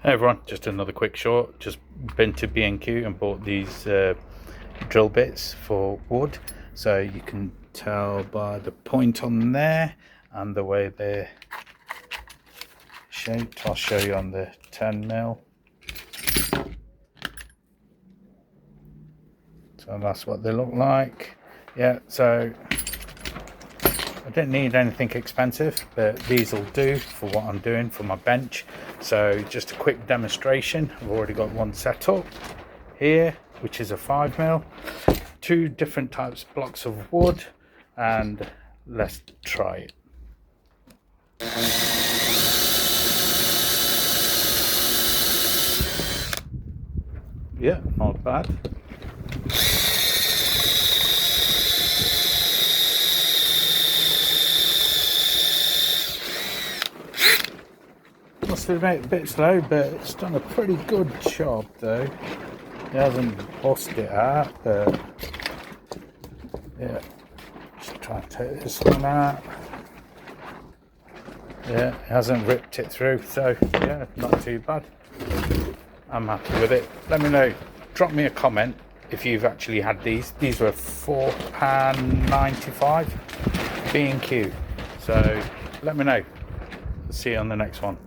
Hey everyone, just another quick short. Just been to B&Q and bought these drill bits for wood. So you can tell by the point on there and the way they're shaped. I'll show you on the 10mm. So that's what they look like. Yeah, so I didn't need anything expensive, but these will do for what I'm doing for my bench. So just a quick demonstration. I've already got one set up here, which is a 5mm, two different types of blocks of wood, and let's try it. Yeah, not bad. Must admit, a bit slow, but it's done a pretty good job though. It hasn't busted it out, but yeah, just try to take this one out. Yeah, it hasn't ripped it through, so yeah, not too bad. I'm happy with it. Let me know, drop me a comment if you've actually had these. These were £4.95 B&Q, so let me know. See you on the next one.